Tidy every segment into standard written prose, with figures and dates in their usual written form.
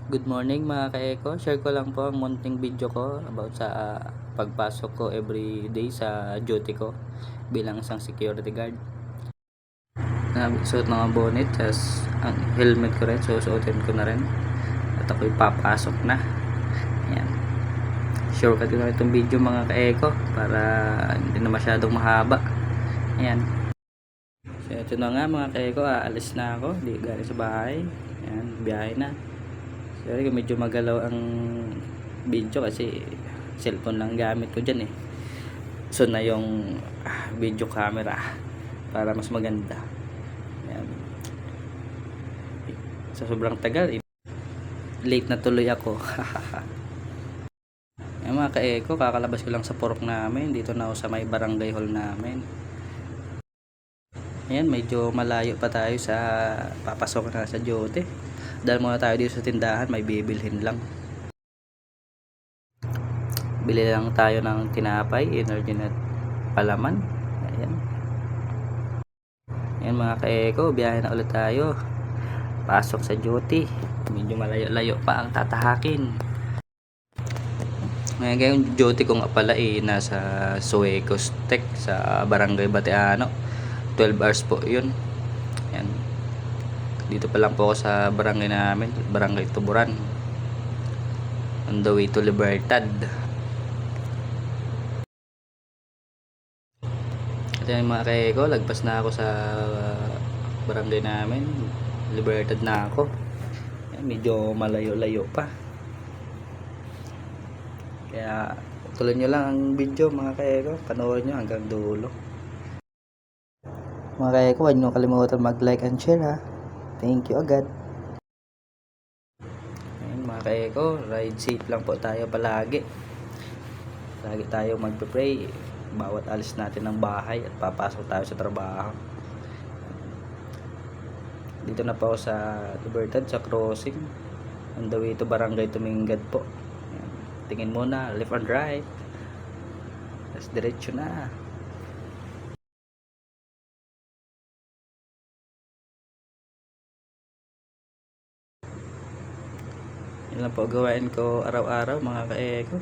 Good morning mga ka-Eko. Share ko lang po ang munting video ko about sa pagpasok ko every day sa duty ko bilang isang security guard. Suot ng bonnet, tas ang helmet ko rin, susuotin ko na rin. At ako'y papasok na. Ayan. Shortcut ko na itong video mga ka-Eko para hindi na masyadong mahaba. Ayan. So ito na nga mga ka-Eko, aalis na ako. Di galing sa bahay. Ayan, biyahe na. Sorry kung medyo magalaw ang video kasi cellphone lang gamit ko dyan eh. So na yung video camera para mas maganda. Ayan. Sa sobrang tagal late na tuloy ako. Ayan mga ka-Eko, kakalabas ko lang sa purok namin. Dito na ako sa may barangay hall namin. Ayan, medyo malayo pa tayo sa papasok na sa duty. Dahil muna tayo dito sa tindahan, may bibilhin lang. Bili lang tayo ng tinapay, energy at palaman. Ayan. Ayan mga ka-Eko, biyahe na ulit tayo. Pasok sa duty. Medyo malayo-layo pa ang tatahakin. Ngayon yung duty ko nga pala nasa Suecos Tech sa Barangay Bateano. 12 hours po yun. Ayan. Dito pa lang po ako sa barangay namin, Barangay Tuburan, on the way to Libertad. At yan mga ka-Eko, lagpas na ako sa barangay namin, Libertad na ako. Yan, medyo malayo-layo pa, kaya tuloy nyo lang ang video mga ka-Eko, panoorin nyo hanggang dulo. Mga ka-Eko, huwag nyo kalimutan mag-like and share ha. Thank you agad. Ayun mga ka-Eko, ride safe lang po tayo palagi. Lagi tayo magpe-pray bawat alis natin ng bahay at papasok tayo sa trabaho. Dito na po ako sa Libertad, sa crossing, on the way to Barangay Tumingad po. Ayan. Tingin muna, left and right, tapos diretso na. Yun lang po gawain ko araw-araw mga ka-Eko.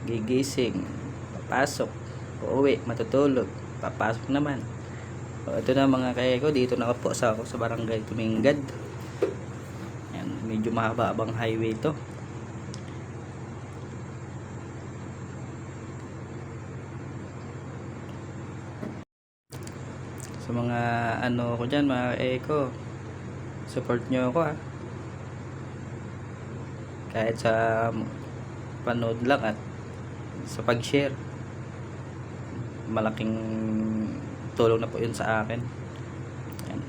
Gigising, papasok, uuwi, matutulog, papasok naman. So, ito na mga ka-Eko, dito na po ako sa Barangay Tumingad. Ayan, medyo mahaba-abang highway to. Sa mga ano ko dyan mga ka-Eko, support nyo ako ha. Kahit sa panood lang at sa pag-share, malaking tulong na po yun sa akin. Ayan.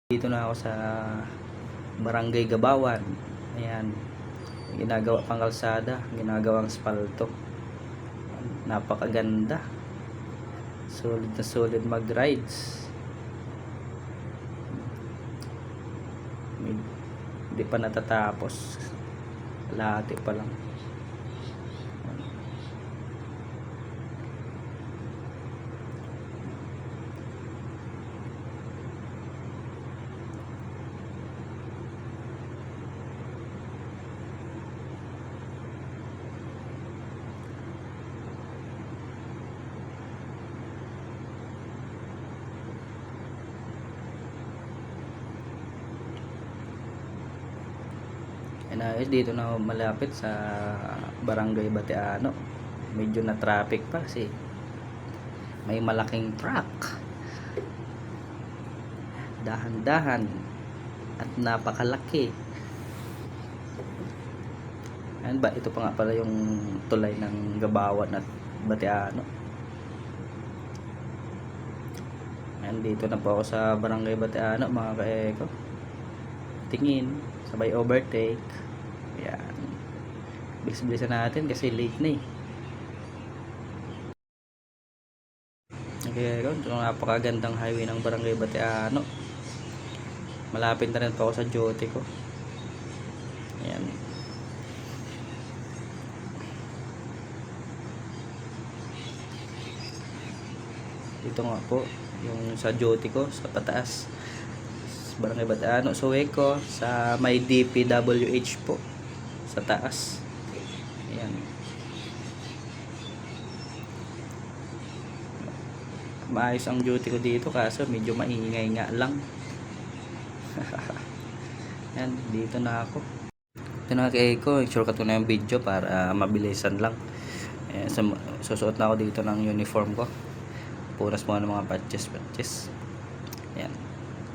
Dito na ako sa Barangay Gabawan. Ayan, ginagawa pang kalsada, ginagawang spalto. Napakaganda, solid na solid mag rides. Hindi pa natatapos, lahati pa lang. And dito na malapit sa Barangay Bateano. Medyo na traffic pa kasi may malaking truck. Dahan-dahan at napakalaki. Ayan ba, ito pa nga pala yung tulay ng Gabawan at Bateano. Ayan, dito na po ako sa Barangay Bateano mga ka-Eko. Tingin, sabay overtake. Ayan, bilis-bilisan natin kasi late na eh. Okay, ito napakagandang highway ng Barangay Bateano. Malapit na rin po ako sa duty ko. Ito nga po, yung sa duty ko, sa pataas. Barangay Bataano, Soweco, sa may DPWH po, sa taas. Ayan. Maayos ang duty ko dito, kaso medyo maingay nga lang. Yan, dito na ako. Ito na ka-eco, shortcut ko na yung video para mabilisan lang. Ayan, susuot na ako dito ng uniform ko. Punas mo ng mga patches. Ayan.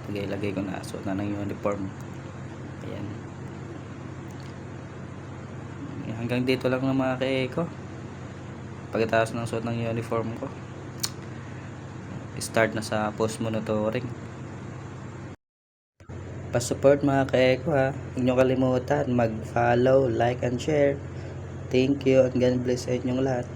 Lagay ko na, suot na ng uniform. Ayan. Hanggang dito lang ng mga ka-eco. Pagkatapos ng suot ng uniform ko, start na sa post monitoring. Pa-support mga ka-eco ha. Huwag nyo kalimutan mag-follow, like and share. Thank you and God bless sa inyong lahat.